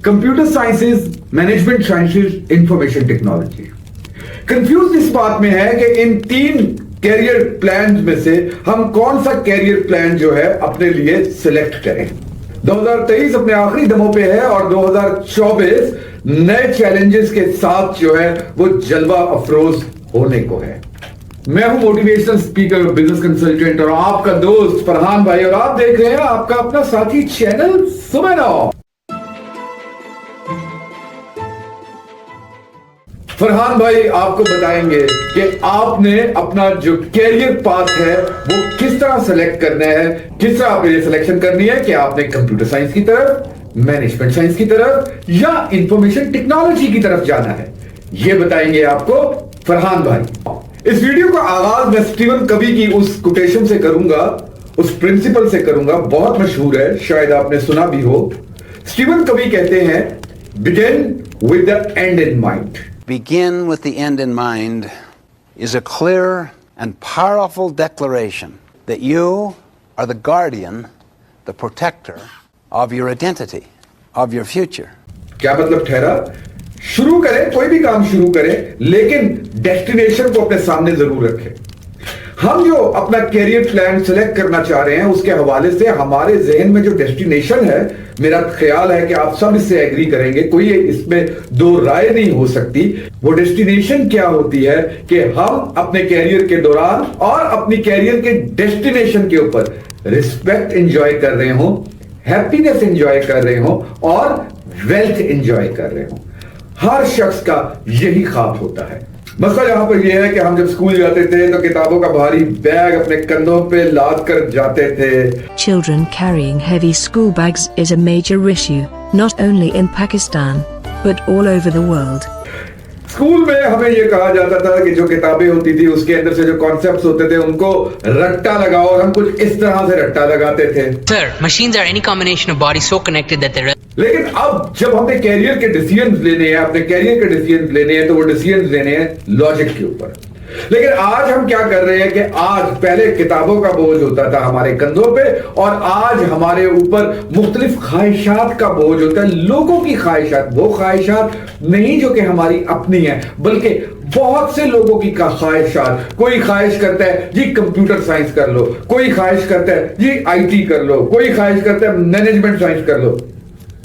Computer sciences, management sciences, information technology. Confuse इस बात में है कि इन तीन कैरियर प्लान में से हम कौन सा कैरियर प्लान जो है अपने लिए सिलेक्ट करें। 2023 अपने आखिरी दमों पे है और 2024 नए चैलेंजेस के साथ जो है वो जलवा अफरोज होने को है। मैं हूं मोटिवेशनल स्पीकर, बिजनेस कंसल्टेंट और आपका दोस्त फरहान भाई, और आप देख रहे हैं आपका अपना साथी चैनल सुबह 9। फरहान भाई आपको बताएंगे कि आपने अपना जो कैरियर पाथ है वो किस तरह सेलेक्ट करना है, किस तरह आपने सिलेक्शन करनी है कि आपने कंप्यूटर साइंस की तरफ, मैनेजमेंट साइंस की तरफ या इंफॉर्मेशन टेक्नोलॉजी की तरफ जाना है। ये बताएंगे आपको फरहान भाई। इस वीडियो का आगाज मैं स्टीवन कवी की उस कोटेशन से करूंगा, उस प्रिंसिपल से करूंगा, बहुत मशहूर है, शायद आपने सुना भी हो। स्टीवन कवी कहते हैं, begin with the and in mind. Begin with the end in mind is a clear and powerful declaration that you are the guardian, the protector of your identity, of your future. क्या मतलब ठहरा? शुरू करें, कोई भी काम शुरू करें, लेकिन डेस्टिनेशन को अपने सामने जरूर रखें। हम जो अपना कैरियर प्लान सिलेक्ट करना चाह रहे हैं उसके हवाले से हमारे जहन में जो डेस्टिनेशन है, मेरा ख्याल है कि आप सब इससे एग्री करेंगे, कोई इसमें दो राय नहीं हो सकती। वो डेस्टिनेशन क्या होती है कि हम अपने कैरियर के दौरान और अपनी कैरियर के डेस्टिनेशन के ऊपर रिस्पेक्ट एंजॉय कर रहे हो, हैप्पीनेस एंजॉय कर रहे हो और वेल्थ एंजॉय कर रहे हो। हर शख्स का यही ख्वाब होता है। मसला यहां पर यह है कि हम जब स्कूल जाते थे तो किताबों का भारी बैग अपने कंधों पे लाद कर जाते थे। Children carrying heavy school bags is a major issue, not only in Pakistan, but all over the world. School में हमें यह कहा जाता था कि जो किताबें होती थी उसके अंदर से जो कॉन्सेप्ट्स होते थे उनको रट्टा लगाओ, और हम कुछ इस तरह से रट्टा लगाते थे। Sir, machines are any combination of bodies so connected that they're लेकिन अब जब हमें कैरियर के डिसीजंस लेने हैं, अपने कैरियर के डिसीजंस लेने हैं, तो वो डिसीजंस लेने हैं लॉजिक के ऊपर। लेकिन आज हम क्या कर रहे हैं कि आज पहले किताबों का बोझ होता था हमारे कंधों पे, और आज हमारे ऊपर मुख्तलिफ ख्वाहिशात का बोझ होता है, लोगों की ख्वाहिशात, वो ख्वाहिशात नहीं जो कि हमारी अपनी है, बल्कि बहुत से लोगों की ख्वाहिशात। कोई ख्वाहिश करता है जी कंप्यूटर साइंस कर लो, कोई ख्वाहिश करता है जी आईटी कर लो, कोई ख्वाहिश करता है मैनेजमेंट साइंस कर लो।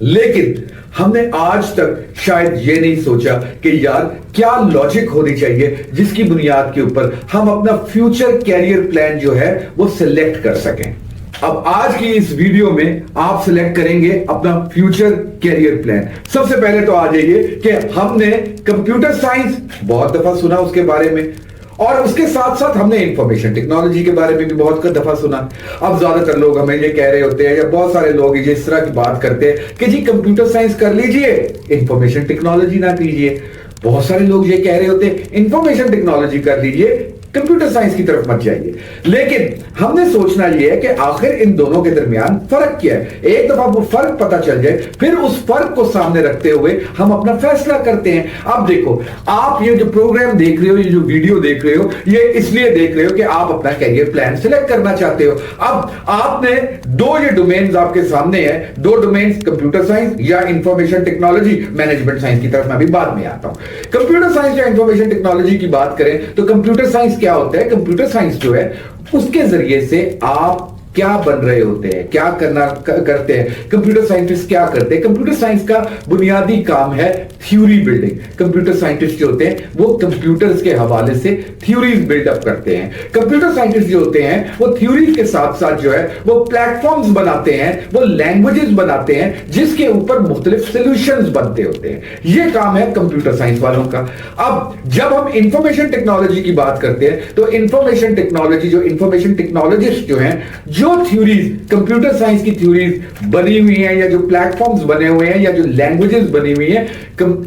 लेकिन हमने आज तक शायद ये नहीं सोचा कि यार क्या लॉजिक होनी चाहिए जिसकी बुनियाद के ऊपर हम अपना फ्यूचर कैरियर प्लान जो है वो सिलेक्ट कर सकें। अब आज की इस वीडियो में आप सिलेक्ट करेंगे अपना फ्यूचर कैरियर प्लान। सबसे पहले तो आ जाइए कि हमने कंप्यूटर साइंस बहुत दफा सुना उसके बारे में, और उसके साथ साथ हमने इंफॉर्मेशन टेक्नोलॉजी के बारे में भी बहुत दफा सुना। अब ज्यादातर लोग हमें ये कह रहे होते हैं, या बहुत सारे लोग ये इस तरह की बात करते हैं कि जी कंप्यूटर साइंस कर लीजिए, इंफॉर्मेशन टेक्नोलॉजी ना कीजिए। बहुत सारे लोग ये कह रहे होते हैं इंफॉर्मेशन टेक्नोलॉजी कर लीजिए, कंप्यूटर साइंस की तरफ मत जाइए। लेकिन हमने सोचना यह है कि आखिर इन दोनों के दरमियान फर्क क्या है। एक दफा वो फर्क पता चल जाए, फिर उस फर्क को सामने रखते हुए हम अपना फैसला करते हैं। अब देखो, आप ये जो प्रोग्राम देख रहे हो, ये जो वीडियो देख रहे हो, ये इसलिए देख रहे हो कि आप अपना कैरियर प्लान सिलेक्ट करना चाहते हो। अब आपने दो ये डोमेन्स आपके सामने है, दो डोमेन्स, कंप्यूटर साइंस या इंफॉर्मेशन टेक्नोलॉजी। मैनेजमेंट साइंस की तरफ मैं भी बाद में आता हूं। कंप्यूटर साइंस या इंफॉर्मेशन टेक्नोलॉजी की बात करें तो कंप्यूटर साइंस क्या होता है? कंप्यूटर साइंस जो है उसके जरिए से आप क्या बन रहे होते हैं, क्या करते हैं। कंप्यूटर साइंटिस्ट क्या करते हैं? कंप्यूटर साइंस का बुनियादी काम है थ्योरी बिल्डिंग। कंप्यूटर साइंटिस्ट जो होते हैं वो कंप्यूटर्स के हवाले से थ्योरीज बिल्डअप करते हैं। कंप्यूटर साइंटिस्ट जो होते हैं वो थ्योरीज के साथ साथ जो है वो प्लेटफॉर्म्स बनाते हैं, वो लैंग्वेजेस बनाते हैं जिसके ऊपर मुख्तलिफ सॉल्यूशंस बनते होते हैं। ये काम है कंप्यूटर साइंस वालों का। अब जब हम इंफॉर्मेशन टेक्नोलॉजी की बात करते हैं तो इंफॉर्मेशन टेक्नोलॉजी, जो इंफॉर्मेशन टेक्नोलॉजिस्ट जो हैं, जो थ्योरीज, कंप्यूटर साइंस की थ्योरीज बनी हुई हैं, या जो प्लेटफॉर्म्स बने हुए हैं, या जो लैंग्वेजेस बनी हुई हैं,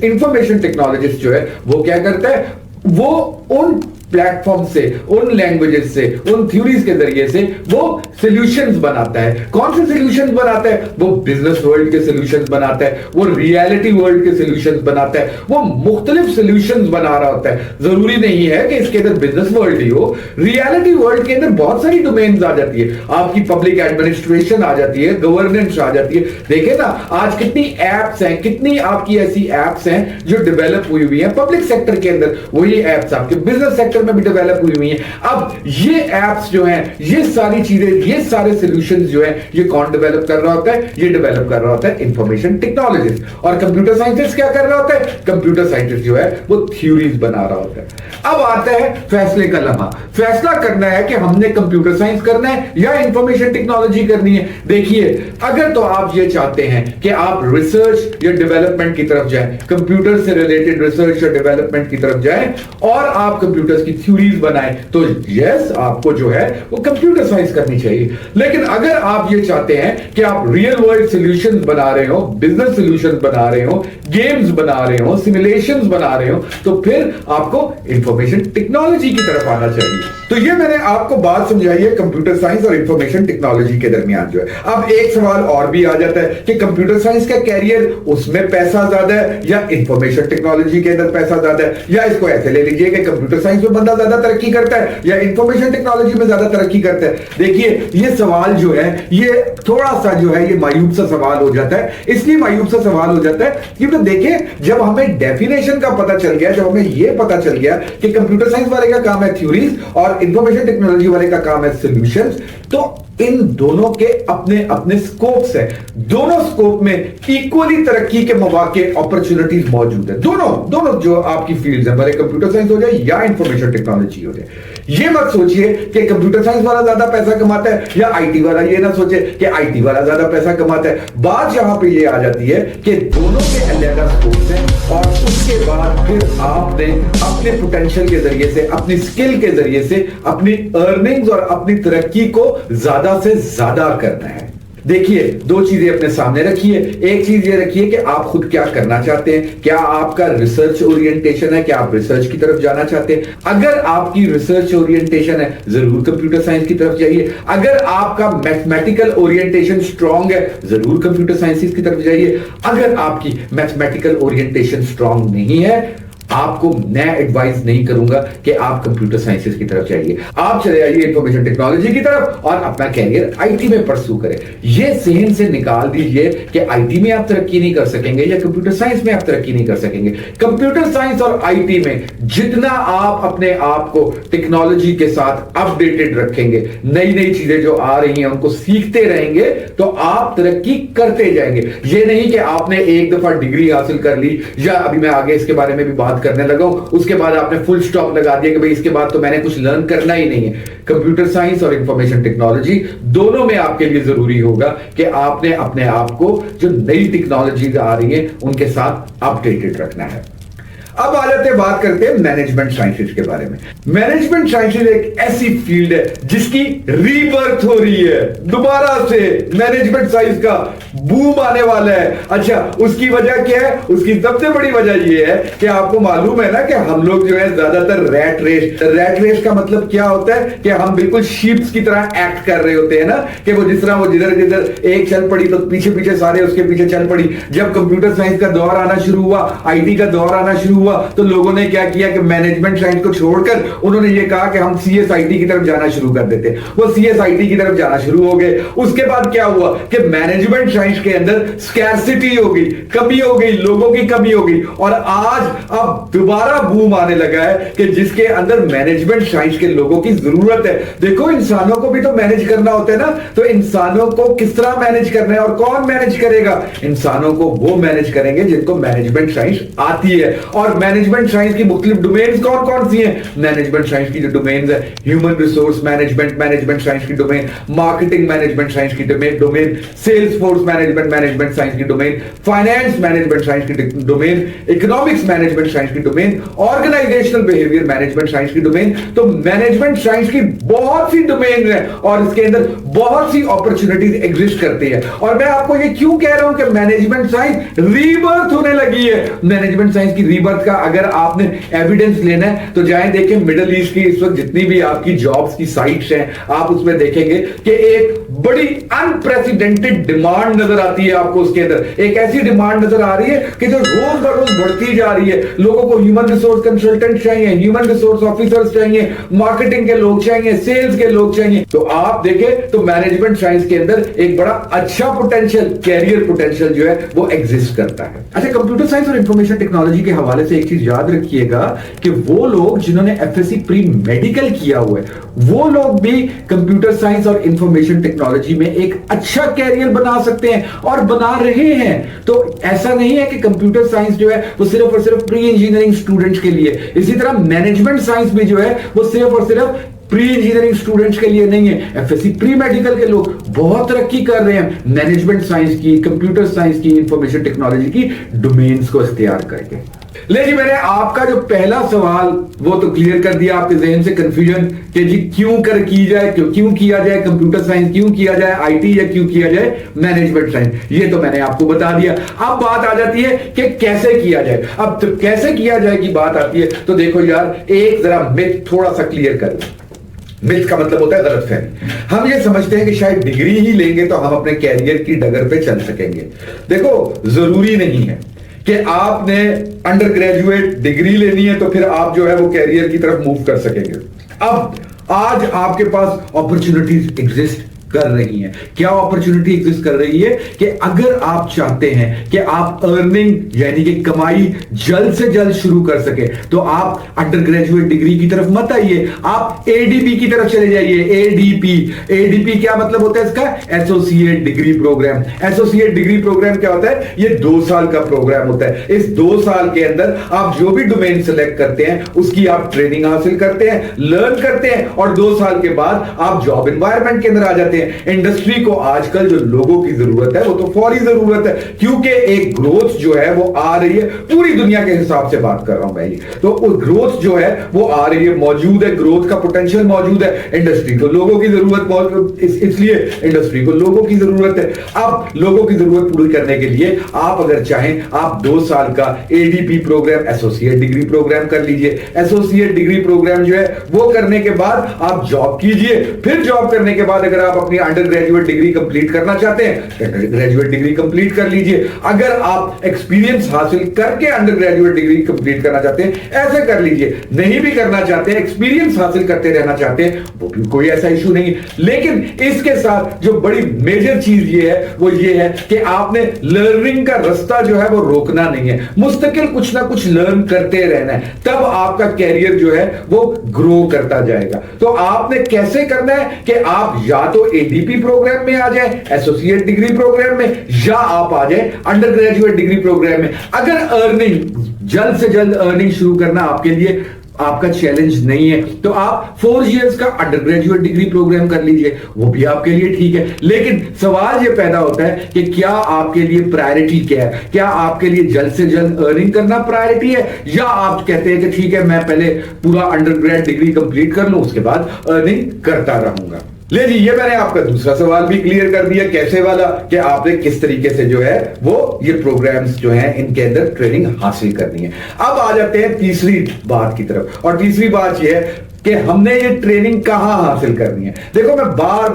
इंफॉर्मेशन टेक्नोलॉजिस्ट जो है वो क्या करता है? वो उन प्लेटफॉर्म से, उन लैंग्वेजेस से, उन थ्योरीज के जरिए से वो सॉल्यूशंस बनाता है। कौन से सॉल्यूशंस बनाता है? वो बिजनेस वर्ल्ड के सॉल्यूशंस बनाता है, वो रियलिटी वर्ल्ड के सॉल्यूशंस बनाता है, वो मुख्तलिफ सॉल्यूशंस बना रहा होता है। जरूरी नहीं है कि इसके अंदर बिजनेस वर्ल्ड ही हो, रियलिटी वर्ल्ड के अंदर बहुत सारी डोमेन्स आ जाती है, आपकी पब्लिक एडमिनिस्ट्रेशन आ जाती है, गवर्नेंस आ जाती है। देखे ना आज कितनी एप्स हैं, कितनी आपकी ऐसी एप्स हैं जो डेवलप हुई है पब्लिक सेक्टर के अंदर, वही एप्स आपके बिजनेस सेक्टर में भी डेवलप हुई है। अब ये एप्स जो हैं, ये सारी चीजें, ये सारे सॉल्यूशंस जो हैं, ये कौन डेवलप कर रहा होता है? ये डेवलप कर रहा होता है इंफॉर्मेशन टेक्नोलॉजिस्ट। और कंप्यूटर साइंटिस्ट क्या कर रहा होता है? कंप्यूटर साइंटिस्ट जो है वो थ्योरीज बना रहा होता है। अब आता है फैसले का लम्हा। फैसला करना है कि हमने कंप्यूटर साइंस करना है या इंफॉर्मेशन टेक्नोलॉजी करनी है। देखिए, अगर तो आप ये चाहते हैं कि आप रिसर्च या डेवलपमेंट की तरफ जाएं, कंप्यूटर से रिलेटेड रिसर्च या डेवलपमेंट की तरफ जाएं और आप कंप्यूटर्स की थ्योरीज बनाएं, तो यस, आपको जो है वो कंप्यूटर साइंस करनी चाहिए। लेकिन अगर आप ये चाहते हैं कि आप रियल वर्ल्ड सॉल्यूशंस बना रहे हो, बिजनेस सॉल्यूशंस बना रहे हो, गेम्स बना रहे हो, सिमुलेशंस बना रहे हो, तो फिर आपको इंफॉर्मेशन टेक्नोलॉजी की तरफ आना चाहिए। तो ये मैंने आपको बात समझाई है कंप्यूटर साइंस और इंफॉर्मेशन टेक्नोलॉजी के दरमियान जो है। अब एक सवाल और भी आ जाता है कि कंप्यूटर साइंस का कैरियर, उसमें पैसा ज्यादा है या इंफॉर्मेशन टेक्नोलॉजी के अंदर पैसा ज्यादा है? या इसको ऐसे ले लीजिए कि कंप्यूटर साइंस में बंदा ज्यादा तरक्की करता है या इंफॉर्मेशन टेक्नोलॉजी में ज्यादा तरक्की करता है। देखिए, ये सवाल जो है ये थोड़ा सा जो है ये मायूब सा सवाल हो जाता है। इसलिए मायूब सा सवाल हो जाता है क्योंकि देखिए, जब हमें डेफिनेशन का पता चल गया, जब हमें ये पता चल गया कि कंप्यूटर साइंस वाले का काम है थ्योरीज और इंफॉर्मेशन टेक्नोलॉजी वाले का काम है सॉल्यूशंस, तो इन दोनों के अपने अपने स्कोप्स हैं। दोनों स्कोप में इक्वली तरक्की के मौके, अपॉर्चुनिटीज मौजूद है। दोनों जो आपकी फील्ड्स हैं, भले कंप्यूटर साइंस हो जाए या इंफॉर्मेशन टेक्नोलॉजी हो जाए। ये मत सोचिए कि कंप्यूटर साइंस वाला ज्यादा पैसा कमाता है या आईटी वाला, ये ना सोचे कि आईटी वाला ज्यादा पैसा कमाता है। बात यहां पे ये आ जाती है कि दोनों के अलग स्कोप्स हैं और उसके बाद फिर आपने अपने पोटेंशियल के जरिए से, अपनी स्किल के जरिए से अपनी अर्निंग्स और अपनी तरक्की को ज्यादा से ज्यादा करना है। देखिए, दो चीजें अपने सामने रखिए। एक चीज ये रखिए कि आप खुद क्या करना चाहते हैं। क्या आपका रिसर्च ओरिएंटेशन है? क्या आप रिसर्च की तरफ जाना चाहते हैं? अगर आपकी रिसर्च ओरिएंटेशन है, जरूर कंप्यूटर साइंस की तरफ जाइए। अगर आपका मैथमेटिकल ओरिएंटेशन स्ट्रांग है, जरूर कंप्यूटर साइंसिस की तरफ जाइए। अगर आपकी मैथमेटिकल ओरिएंटेशन स्ट्रांग नहीं है, आपको मैं एडवाइस नहीं करूंगा कि आप कंप्यूटर साइंसेस की तरफ जाइए। आप चले आइए इंफॉर्मेशन टेक्नोलॉजी की तरफ और अपना कैरियर आईटी में परस्यू करें। ये जहन से निकाल दीजिए कि आईटी में आप तरक्की नहीं कर सकेंगे या कंप्यूटर साइंस में आप तरक्की नहीं कर सकेंगे। कंप्यूटर साइंस और आईटी में जितना आप अपने आप को टेक्नोलॉजी के साथ अपडेटेड रखेंगे, नई नई चीजें जो आ रही हैं उनको सीखते रहेंगे, तो आप तरक्की करते जाएंगे। ये नहीं कि आपने एक दफा डिग्री हासिल कर ली या अभी मैं आगे इसके बारे में भी बात करने लगा हूं, उसके बाद आपने फुल स्टॉप लगा दिया कि भाई इसके बाद तो मैंने कुछ लर्न करना ही नहीं है। कंप्यूटर साइंस और इंफॉर्मेशन टेक्नोलॉजी दोनों में आपके लिए जरूरी होगा कि आपने अपने आप को जो नई टेक्नोलॉजीज आ रही है उनके साथ अपडेटेड रखना है। अब आ जाते हैं, बात करते हैं मैनेजमेंट साइंसेज के बारे में। मैनेजमेंट साइंसेज एक ऐसी फील्ड है जिसकी रीबर्थ हो रही है। दोबारा से मैनेजमेंट साइंस का बूम आने वाला है। अच्छा, उसकी वजह क्या है? उसकी सबसे बड़ी वजह यह है कि आपको मालूम है ना कि हम लोग जो है ज्यादातर रैट रेस का मतलब क्या होता है कि हम बिल्कुल शीप्स की तरह एक्ट कर रहे होते हैं ना, कि वो जिस तरह वो जिधर एक चल पड़ी तो पीछे पीछे सारे उसके पीछे चल पड़ी। जब कंप्यूटर साइंस का दौर आना शुरू हुआ, आईटी का दौर आना शुरू हुआ, तो लोगों ने क्या किया कि मैनेजमेंट साइंस को छोड़कर उन्होंने ये कहा कि हम सीएसआईटी की तरफ जाना शुरू कर देते। वो सीएसआईटी की तरफ जाना शुरू हो गए। उसके बाद क्या हुआ कि मैनेजमेंट साइंस के अंदर स्कैर्सिटी हो गई, कमी हो गई, लोगों की कमी हो गई। और आज अब दोबारा बूम आने लगा है कि जिसके अंदर मैनेजमेंट साइंस के लोगों की जरूरत है। देखो, इंसानों को भी तो मैनेज करना होता है ना, तो इंसानों को किस तरह मैनेज करना है और कौन मैनेज करेगा? इंसानों को वो मैनेज करेंगे जिनको मैनेजमेंट साइंस आती है। और मैनेजमेंट साइंस की मुख्तलिफ डोमेन्स कौन कौन सी हैं? मैनेजमेंट साइंस की जो डोमेन्स है, human resource management, management science की डोमेन, मार्केटिंग मैनेजमेंट साइंस की domain, sales force management, management science की डोमेन, फाइनेंस मैनेजमेंट साइंस की डोमेन, इकोनॉमिक्स मैनेजमेंट साइंस की domain, organisational behaviour management science की domain. तो मैनेजमेंट साइंस की बहुत सी domain है और इसके अंदर बहुत सी अपॉर्चुनिटीज एग्जिस्ट करती है। और मैं आपको ये क्यों कह रहा हूं कि मैनेजमेंट साइंस रीबर्थ होने लगी है? मैनेजमेंट साइंस की रीबर्थ بات کا اگر آپ نے ایویڈنس لینا ہے تو جائیں دیکھیں مڈل ایسٹ کی اس وقت جتنی بھی آپ کی جابس کی سائٹس ہیں, آپ اس میں دیکھیں گے کہ ایک بڑی انپریسیڈنٹڈ ڈیمانڈ نظر آتی ہے آپ کو. اس کے اندر ایک ایسی ڈیمانڈ نظر آ رہی ہے کہ جو روز بروز بڑھتی جا رہی ہے. لوگوں کو ہیومن ریسورس کنسلٹنٹ چاہیے, ہیومن ریسورس آفیسرز چاہیے, مارکیٹنگ کے لوگ چاہیے, سیلز کے لوگ چاہیے. تو آپ دیکھیں تو مینجمنٹ سائنس کے اندر ایک بڑا اچھا پوٹینشیل, کیریئر پوٹینشیل جو ہے وہ ایگزسٹ کرتا ہے. اچھا, کمپیوٹر سائنس اور انفارمیشن ٹیکنالوجی کے حوالے سے ایک چیز یاد رکھیے گا کہ وہ لوگ جنہوں نے F S C pre medical کیا ہوا ہے وہ لوگ بھی کمپیوٹر سائنس اور انفارمیشن ٹیکنالوجی میں ایک اچھا کیریئر بنا سکتے ہیں اور بنا رہے ہیں. تو ایسا نہیں ہے کہ کمپیوٹر سائنس جو ہے وہ صرف اور صرف پری انجینئرنگ اسٹوڈنٹس کے لیے, اسی طرح مینجمنٹ سائنس بھی جو ہے وہ صرف اور صرف پری انجینئرنگ اسٹوڈنٹس کے لیے نہیں ہے. F S C pre medical کے لوگ بہت ترقی کر رہے ہیں مینجمنٹ سائنس کی, کمپیوٹر سائنس کی, انفارمیشن ٹیکنالوجی کی ڈومینز کو اختیار کر کے. لے جی, میں نے آپ کا جو پہلا سوال وہ تو کلیئر کر دیا, آپ کے ذہن سے کنفیوژن کہ جی کیوں کی جائے, کیوں کیا جائے کمپیوٹر سائنس, کیوں کیا جائے آئی ٹی, یا کیوں کیا جائے مینجمنٹ سائنس, یہ تو میں نے آپ کو بتا دیا. اب بات آ جاتی ہے کہ کیسے کیا جائے. اب کیسے کیا جائے کی بات آتی ہے تو دیکھو یار, ایک ذرا مت تھوڑا سا کلیئر کر لیں. متھ کا مطلب ہوتا ہے غلط فہمی. ہم یہ سمجھتے ہیں کہ شاید ڈگری ہی لیں گے تو ہم اپنے کیریئر کی ڈگر پہ چل سکیں گے. دیکھو ضروری نہیں ہے کہ آپ نے انڈر گریجویٹ ڈگری لینی ہے تو پھر آپ جو ہے وہ کیریئر کی طرف موو کر سکیں گے. اب آج آپ کے پاس اپرچونٹیز ایگزسٹ کر رہی ہیں. کیا اپرچونٹی ایگزسٹ کر رہی ہے کہ اگر آپ چاہتے ہیں کہ آپ ارننگ یعنی کہ کمائی جلد سے جلد شروع کر سکیں تو آپ انڈر گریجویٹ ڈگری کی طرف مت آئیے, آپ اے ڈی پی کی طرف چلے جائیے. اے ڈی پی کیا مطلب ہوتا ہے اس کا؟ Associate degree programme. Associate degree programme کیا ہوتا ہے؟ یہ 2 سال کا پروگرام ہوتا ہے. اس 2 سال کے اندر آپ جو بھی ڈومین سلیکٹ کرتے ہیں اس کی آپ ٹریننگ حاصل کرتے ہیں, لرن کرتے ہیں, اور 2 سال کے بعد آپ جاب انوائرمنٹ کے اندر آ جاتے ہیں. انڈسٹری کو آج کل جو لوگوں کی ضرورت ہے وہ تو فوری ضرورت ہے, کیونکہ ایک گروتھ جو ہے وہ آ رہی ہے. پوری دنیا کے حساب سے بات کر رہا ہوں میں, تو گروتھ جو ہے وہ آ رہی ہے, موجود ہے, گروتھ کا پوٹینشیل موجود ہے. انڈسٹری کو لوگوں کی ضرورت, اس لیے انڈسٹری کو لوگوں کی ضرورت ہے. اب لوگوں کی ضرورت پوری کرنے کے لیے آپ اگر چاہیں آپ 2 سال کا A D P programme, associate degree programme کر لیجئے. ایسوسیٹ ڈگری پروگرام جو ہے وہ کرنے کے بعد آپ جاب کیجئے. پھر جاب کرنے کے بعد اگر آپ اپنی انڈر گریجویٹ ڈگری کمپلیٹ کرنا چاہتے ہیں انڈر گریجویٹ ڈگری کمپلیٹ کر لیجئے. اگر آپ ایکسپیرینس حاصل کر کے انڈر گریجویٹ ڈگری کمپلیٹ کرنا چاہتے ہیں ایسے کر لیجئے. نہیں بھی کرنا چاہتے ہیں, ایکسپیرینس حاصل کرتے رہنا چاہتے ہیں, وہ بھی کوئی ایسا ایشو نہیں. لیکن اس کے ساتھ جو بڑی میجر چیز یہ ہے وہ یہ ہے کہ آپ نے لرننگ کا رستہ جو ہے وہ روکنا نہیں ہے. مستقل کچھ نہ کچھ لرن کرتے رہنا ہے, تب آپ کا کیریئر جو ہے وہ گرو کرتا جائے گا. تو آپ نے کیسے کرنا ہے کہ آپ یا تو اے ڈی پی پروگرام میں آ جائیں, ایسوسیٹ ڈگری پروگرام میں, یا آپ آ جائیں انڈر گریجویٹ ڈگری پروگرام میں. اگر ارننگ جلد سے جلد ارننگ شروع کرنا آپ کے لیے آپ کا چیلنج نہیں ہے تو آپ 4 ایئرز کا انڈر گریجویٹ ڈگری پروگرام کر لیجئے, وہ بھی آپ کے لیے ٹھیک ہے. لیکن سوال یہ پیدا ہوتا ہے کہ کیا آپ کے لیے پرائرٹی کیا ہے؟ کیا آپ کے لیے جلد سے جلد ارننگ کرنا پرائرٹی ہے, یا آپ کہتے ہیں کہ ٹھیک ہے میں پہلے پورا انڈر گریڈ ڈگری کمپلیٹ کر لوں اس کے بعد ارننگ کرتا رہوں گا. لے جی, یہ میں نے آپ کا دوسرا سوال بھی کلیئر کر دیا کیسے والا, کہ آپ نے کس طریقے سے جو ہے وہ یہ پروگرامز جو ہیں ان کے اندر ٹریننگ حاصل کرنی ہے. اب آ جاتے ہیں تیسری بات کی طرف, اور تیسری بات یہ ہے کہ ہم نے یہ ٹریننگ کہاں حاصل کرنی ہے. دیکھو میں بار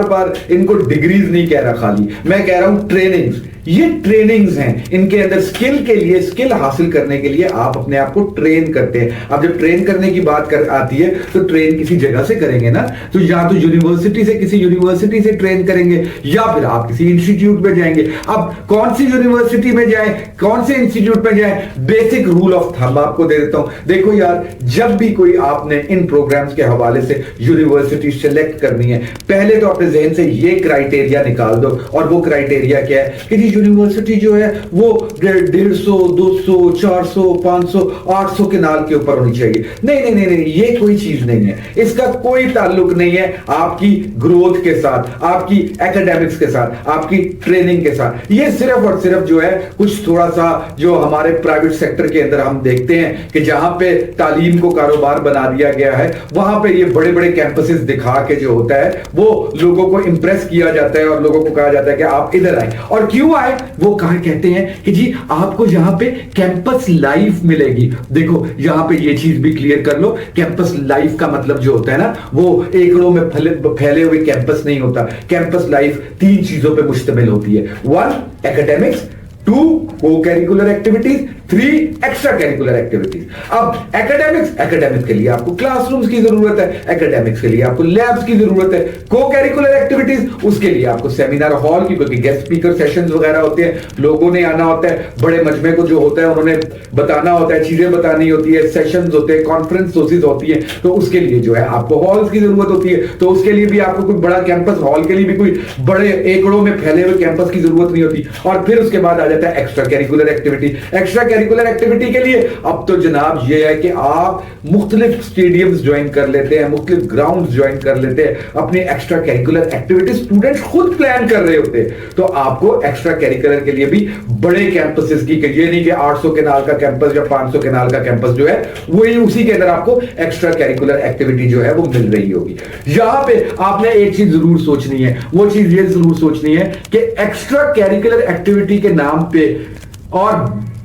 بار ان کو ڈگریز نہیں کہہ رہا, خالی میں کہہ رہا ہوں ٹریننگز. یہ ٹریننگز ہیں, ان کے اندر سکل کے لیے, سکل حاصل کرنے کے لیے آپ اپنے آپ کو ٹرین کرتے ہیں. اب جب ٹرین کرنے کی بات آتی ہے تو ٹرین کسی جگہ سے کریں گے نا, تو یا تو یونیورسٹی سے, کسی یونیورسٹی سے ٹرین کریں گے, یا پھر آپ کسی انسٹیٹیوٹ میں جائیں گے. اب کون سی یونیورسٹی میں جائیں, کون سے انسٹیٹیوٹ میں جائیں, بیسک رول آف تھم آپ کو دے دیتا ہوں. دیکھو یار, جب بھی کوئی آپ نے ان پروگرامز کے حوالے سے یونیورسٹی سلیکٹ کرنی ہے, پہلے تو اپنے ذہن سے یہ کرائٹیریا نکال دو, اور وہ کرائٹیریا کیا ہے کہ یونیورسٹی جو ہے وہ 150, 200, 400, 500, 800 کے نال کے اوپر ہونی چاہیے. نہیں, یہ کوئی چیز نہیں ہے, اس کا کوئی تعلق نہیں ہے آپ کی گروتھ کے ساتھ, آپ کی ایکیڈیمکس کے ساتھ, آپ کی ٹریننگ کے ساتھ. یہ صرف اور صرف جو ہے کچھ تھوڑا سا جو ہمارے پرائیویٹ سیکٹر کے اندر ہم دیکھتے ہیں کہ جہاں پہ تعلیم کو کاروبار بنا دیا گیا ہے, وہاں پہ یہ بڑے بڑے کیمپسز دکھا کے جو ہوتا ہے وہ لوگوں کو امپریس کیا جاتا ہے, اور لوگوں کو کہا جاتا ہے کہ آپ ادھر آئیں. اور کیوں वाई वो कहते हैं कि जी आपको यहाँ पे कैंपस लाइफ मिलेगी। देखो यहाँ पे ये चीज भी क्लियर कर लो, कैंपस लाइफ का मतलब जो होता है ना, वो एकड़ों में फैले हुए कैंपस नहीं होता। कैंपस लाइफ 3 चीजों पे मुश्तमिल होती है। 1 academics, 2 co-curricular activities, 3 extra curricular activities. अब एकेडमिक्स के लिए आपको क्लासरूम्स की जरूरत है, एकेडमिक्स के लिए आपको लैब्स की जरूरत है। को-करिकुलर एक्टिविटीज उसके लिए आपको सेमिनार हॉल की, क्योंकि गेस्ट स्पीकर सेशंस वगैरह होते हैं, लोगों ने आना होता है, बड़े मजमे को जो होता है उन्होंने बताना होता है, चीजें बतानी होती है, सेशंस होते हैं, कॉन्फ्रेंस सोर्सेज होती है, तो उसके लिए जो है आपको हॉल्स की जरूरत होती है। तो उसके लिए भी आपको कोई बड़ा कैंपस हॉल के लिए भी कोई बड़े एकड़ों में फैले हुए कैंपस की जरूरत नहीं होती। और फिर उसके बाद आ जाता है extra curricular activity. Extra curricular activity के लिए अब तो जनाब ये है कि आप मुख्तलिफ स्टेडियम्स ज्वाइन कर लेते हैं, मुख्तलिफ ग्राउंड ज्वाइन कर लेते हैं, अपनी एक्स्ट्रा करिकुलर एक्टिविटी स्टूडेंट्स खुद प्लान कर रहे होते हैं। तो आपको एक्स्ट्रा करिकुलर के लिए भी बड़े कैंपसेस की, ये नहीं कि 800 केनाल का कैंपस या 500 केनाल का कैंपस जो है वही, उसी के अंदर आपको एक्स्ट्रा करिकुलर एक्टिविटी जो है वो मिल रही होगी। यहां पे आपने एक चीज जरूर सोचनी है, वो चीज ये जरूर सोचनी है कि एक्स्ट्रा करिकुलर एक्टिविटी के नाम पे और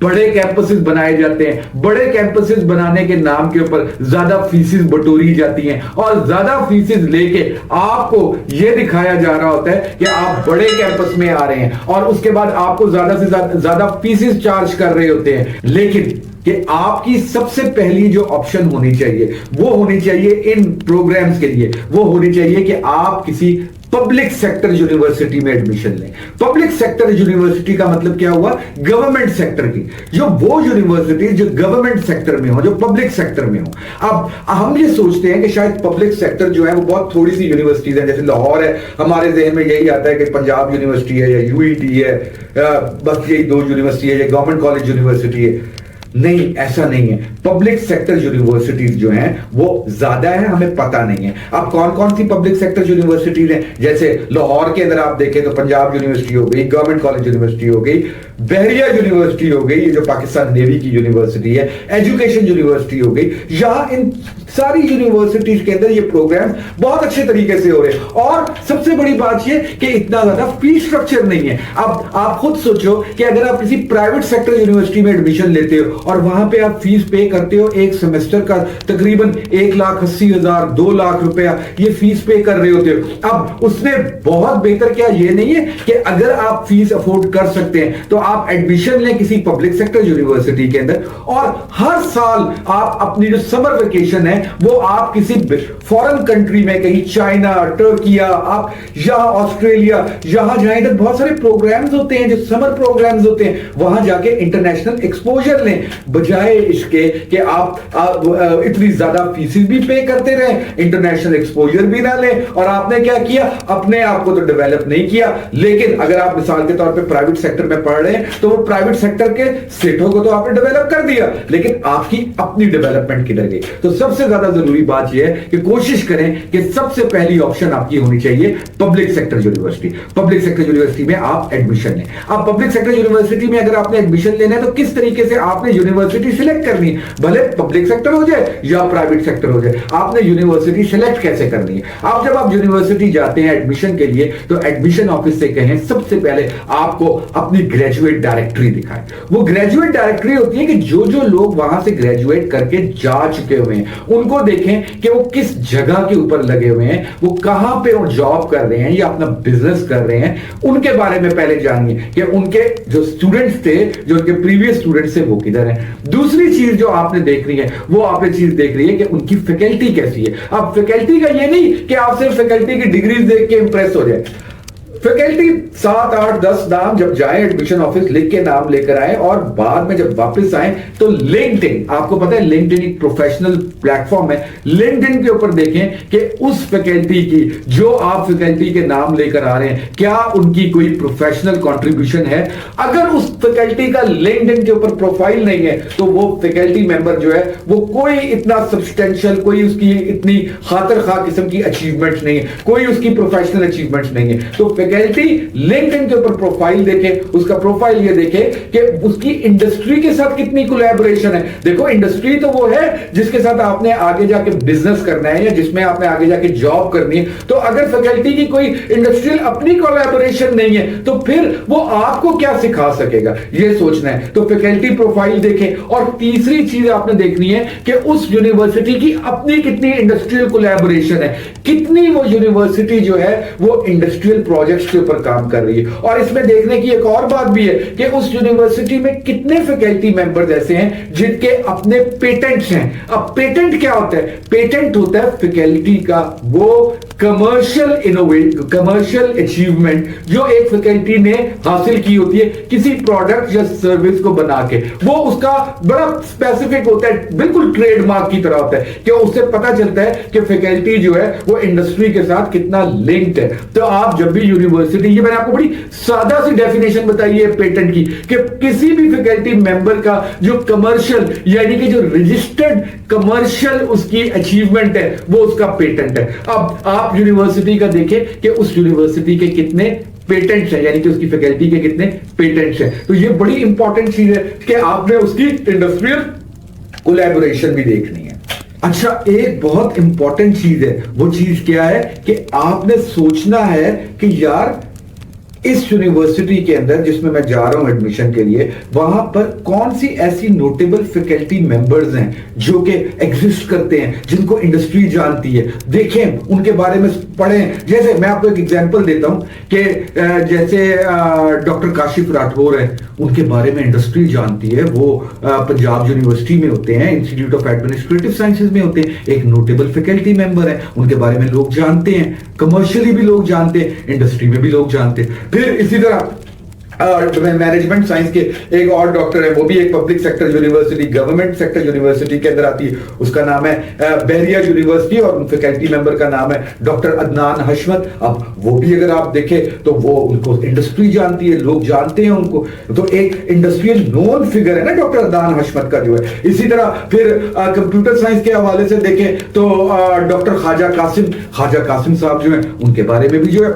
बड़े कैंपसेस बनाए जाते हैं, बड़े कैंपसेस बनाने के नाम के ऊपर ज्यादा फीसेस बटोरी जाती हैं और ज्यादा फीसेस लेके आपको यह दिखाया जा रहा होता है कि आप बड़े कैंपस में आ रहे हैं, और उसके बाद आपको ज्यादा से ज्यादा फीसेस चार्ज कर रहे होते हैं। लेकिन कि आपकी सबसे पहली जो ऑप्शन होनी चाहिए वो होनी चाहिए इन प्रोग्राम्स के लिए, वो होनी चाहिए कि आप किसी पब्लिक सेक्टर यूनिवर्सिटी में एडमिशन लें। पब्लिक सेक्टर यूनिवर्सिटी का मतलब क्या हुआ? गवर्नमेंट सेक्टर की, जो वो यूनिवर्सिटी जो गवर्नमेंट सेक्टर में हो, जो पब्लिक सेक्टर में हो। अब हम ये सोचते हैं कि शायद पब्लिक सेक्टर जो है वो बहुत थोड़ी सी यूनिवर्सिटीज हैं, जैसे लाहौर है, हमारे जहन में यही आता है कि पंजाब यूनिवर्सिटी है या यूईटी है, बस यही 2 यूनिवर्सिटी है, या गवर्नमेंट कॉलेज यूनिवर्सिटी है। नहीं, ऐसा नहीं है। पब्लिक सेक्टर यूनिवर्सिटीज जो हैं वो ज्यादा है, हमें पता नहीं है। अब कौन कौन सी पब्लिक सेक्टर यूनिवर्सिटीज हैं? जैसे लाहौर के अंदर आप देखें तो पंजाब यूनिवर्सिटी हो गई, गवर्नमेंट कॉलेज यूनिवर्सिटी हो गई, बहरिया यूनिवर्सिटी हो गई, जो पाकिस्तान नेवी की यूनिवर्सिटी है, एजुकेशन यूनिवर्सिटी हो गई। यहां इन सारी यूनिवर्सिटीज के अंदर ये प्रोग्राम बहुत अच्छे तरीके से हो रहे हैं। और सबसे बड़ी बात ये कि इतना ज्यादा फीस स्ट्रक्चर नहीं है। अब आप खुद सोचो कि अगर आप किसी प्राइवेट सेक्टर यूनिवर्सिटी में एडमिशन लेते हो और वहां पे आप फीस पे करते हो एक सेमेस्टर का तकरीबन 1,80,000 2 लाख रुपया ये फीस पे कर रहे होते हो। अब उसमें बहुत बेहतर क्या ये नहीं है कि अगर आप फीस अफोर्ड कर सकते हैं तो आप एडमिशन लें किसी पब्लिक सेक्टर यूनिवर्सिटी के अंदर, और हर साल आप अपनी जो समर वेकेशन है वो आप किसी फॉरेन कंट्री में, कहीं चाइना, टर्की, आप यहां ऑस्ट्रेलिया, यहां जाएं, इधर बहुत सारे प्रोग्राम्स होते हैं जो समर प्रोग्राम्स होते हैं, वहां जाके इंटरनेशनल एक्सपोजर लें, बजाय इसके कि आप इतनी ज्यादा फीसेस भी पे करते रहे, इंटरनेशनल एक्सपोजर भी ना लें। और आपने क्या किया? अपने आप को तो डेवलप नहीं किया। लेकिन अगर आप मिसाल के तौर पे प्राइवेट सेक्टर में पढ़ रहे हैं तो वो प्राइवेट सेक्टर के सेठों को तो आपने डेवलप कर दिया, लेकिन आपकी अपनी डेवलपमेंट किधर गई? तो सबसे ज्यादा जरूरी बात यह है कि कोशिश करें कि सबसे पहली ऑप्शन आपकी होनी चाहिए public sector university. Public sector university में आप एडमिशन लें। अब पब्लिक सेक्टर यूनिवर्सिटी में अगर आपने एडमिशन लेना है तो किस तरीके से आपने यूनिवर्सिटी सिलेक्ट करनी है, भले पब्लिक सेक्टर हो जाए या प्राइवेट सेक्टर हो जाए, आपने यूनिवर्सिटी सिलेक्ट कैसे करनी है? आप जब आप यूनिवर्सिटी जाते हैं एडमिशन के लिए तो एडमिशन ऑफिस से कहें सबसे पहले आपको अपनी ग्रेजुएट डायरेक्टरी दिखाएं। वो ग्रेजुएट डायरेक्टरी होती है कि जो जो लोग वहां से ग्रेजुएट करके जा चुके हुए हैं उनको देखें कि वो किस जगह के ऊपर लगे हुए हैं, वो कहां पे जॉब कर रहे हैं या अपना बिजनेस कर रहे हैं, उनके बारे में पहले जानिए कि उनके जो स्टूडेंट्स थे, जो उनके प्रीवियस स्टूडेंट्स थे, वो किधर हैं। दूसरी चीज जो आपने देख रही है वो आपने चीज देख रही है कि उनकी फैकल्टी कैसी है। अब फैकल्टी का ये नहीं कि आप सिर्फ फैकल्टी की डिग्रीज देख के इंप्रेस हो जाए। फैकल्टी 7, 8, 10 नाम जब जाए एडमिशन ऑफिस लिख के नाम लेकर आए और बाद में जब वापस आए तो लिंक्डइन, आपको पता है लिंक्डइन एक प्रोफेशनल प्लेटफॉर्म है, लिंक्डइन के ऊपर देखें कि उस फैकल्टी की जो आप फैकल्टी के नाम लेकर आ रहे हैं क्या उनकी कोई प्रोफेशनल कंट्रीब्यूशन है। अगर उस फैकल्टी का लिंक्डइन के ऊपर प्रोफाइल नहीं है तो वो फैकल्टी मेंबर जो है वो कोई इतना सब्सटेंशियल, कोई उसकी इतनी खातिर खा किस्म की अचीवमेंट नहीं है, कोई उसकी प्रोफेशनल अचीवमेंट नहीं है। तो फैकल्टी लिंक्डइन के ऊपर प्रोफाइल देखे, उसका प्रोफाइल ये देखे कि उसकी इंडस्ट्री के साथ कितनी कोलैबोरेशन है। देखो इंडस्ट्री तो वो है जिसके साथ आपने आगे जाके बिजनेस करना है या जिसमें आपने आगे जाके जॉब करनी है। तो अगर फैकल्टी की कोई इंडस्ट्रियल अपनी कोलैबोरेशन नहीं है तो फिर वो आपको क्या सिखा सकेगा, ये सोचना है। तो फैकल्टी प्रोफाइल देखें। और तीसरी चीज आपने देखनी है कि उस यूनिवर्सिटी की अपनी कितनी इंडस्ट्रियल कोलैबोरेशन है, कितनी वो यूनिवर्सिटी जो है वो इंडस्ट्रियल प्रोजेक्ट्स के ऊपर काम कर रही है। और इसमें देखने की एक और बात भी है कि उस यूनिवर्सिटी में कितने फैकल्टी मेंबर्स ऐसे हैं जिनके अपने पेटेंट्स हैं। अब पेटेंट क्या होता है? पेटेंट होता है फैकल्टी का वो कमर्शियल अचीवमेंट जो एक फैकल्टी ने हासिल की होती है किसी प्रोडक्ट या सर्विस को बना के। वो उसका बड़ा स्पेसिफिक होता है, बिल्कुल ट्रेडमार्क की तरह होता है कि उससे पता चलता है कि फैकल्टी जो है वो इंडस्ट्री के साथ कितना लिंक्ड है। तो आप जब भी यूनिवर्सिटी, ये मैंने आपको बड़ी सादा सी डेफिनेशन बताई है पेटेंट की, कि किसी भी फैकल्टी मेंबर का जो कमर्शियल यानी कि जो रजिस्टर्ड कमर्शियल उसकी अचीवमेंट है वो उसका पेटेंट है। अब आप यूनिवर्सिटी का देखें कि उस यूनिवर्सिटी के कितने पेटेंट्स हैं, यानी कि उसकी फैकल्टी के कितने पेटेंट्स हैं। तो ये बड़ी इंपॉर्टेंट चीज है कि आपने उसकी इंडस्ट्रियल कोलैबोरेशन भी देखनी है। अच्छा, एक बहुत इंपॉर्टेंट चीज है, वो चीज क्या है कि आपने सोचना है कि यार इस यूनिवर्सिटी के अंदर जिसमें मैं जा रहा हूं एडमिशन के लिए, वहां पर कौन सी ऐसी नोटेबल फैकल्टी मेंबर्स हैं जो कि एग्जिस्ट करते हैं, जिनको इंडस्ट्री जानती है। देखें, उनके बारे में पढ़ें। जैसे मैं आपको एक एग्जांपल देता हूं कि जैसे डॉक्टर काशिफ राठौर है, उनके बारे में इंडस्ट्री जानती है। वो पंजाब यूनिवर्सिटी में होते हैं, इंस्टीट्यूट ऑफ एडमिनिस्ट्रेटिव साइंसेज में होते हैं, एक नोटेबल फैकल्टी मेंबर है। उनके बारे में लोग जानते हैं, कमर्शियली भी लोग जानते हैं, इंडस्ट्री में भी लोग जानते हैं। फिर इसी तरह मैनेजमेंट साइंस के एक और डॉक्टर है, वो भी एक public sector university, government sector university के अंदर आती है। उसका नाम है बहरिया यूनिवर्सिटी और फैकल्टी मेंबर का नाम है डॉक्टर अदनान हशमत। अब वो भी अगर आप देखें तो वो उनको इंडस्ट्री जानती है, लोग जानते हैं उनको। तो एक इंडस्ट्रियल नोन फिगर है ना डॉक्टर अदनान हशमत का जो है। इसी तरह फिर कंप्यूटर साइंस के हवाले से देखें तो डॉक्टर ख्वाजा कासिम साहब जो है, उनके बारे में भी जो है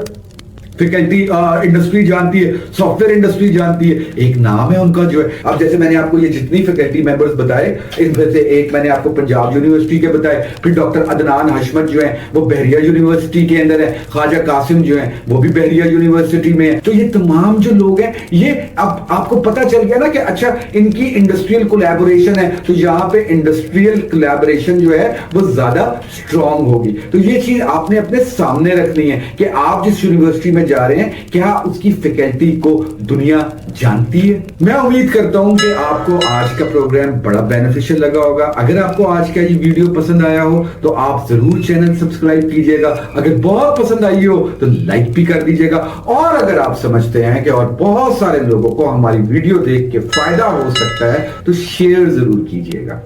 फैकल्टी इंडस्ट्री जानती है, सॉफ्टवेयर इंडस्ट्री जानती है। एक नाम है उनका जो है। अब जैसे मैंने आपको ये जितनी फैकल्टी मेंबर्स बताए, इनमें से एक मैंने आपको पंजाब यूनिवर्सिटी के बताए, फिर डॉक्टर अदनान हशमत जो है वो बहरिया यूनिवर्सिटी के अंदर है, ख्वाजा कासिम जो है वो भी बहरिया यूनिवर्सिटी में है। तो ये तमाम जो लोग हैं, ये अब आपको पता चल गया ना कि अच्छा इनकी इंडस्ट्रियल कोलैबोरेशन है, तो यहाँ पे इंडस्ट्रियल कोलैबोरेशन जो है वो ज्यादा स्ट्रॉन्ग होगी। तो ये चीज आपने अपने सामने रखनी है कि आप जिस यूनिवर्सिटी में जा रहे हैं, क्या उसकी फैकल्टी को दुनिया जानती है। मैं उम्मीद करता हूं कि आपको आज का प्रोग्राम बड़ा बेनिफिशियल लगा होगा। अगर आपको आज का ये वीडियो पसंद आया हो तो आप जरूर चैनल सब्सक्राइब कीजिएगा। अगर बहुत पसंद आई हो तो लाइक भी कर दीजिएगा। और अगर आप समझते हैं कि और बहुत सारे लोगों को हमारी वीडियो देख के फायदा हो सकता है तो शेयर जरूर कीजिएगा।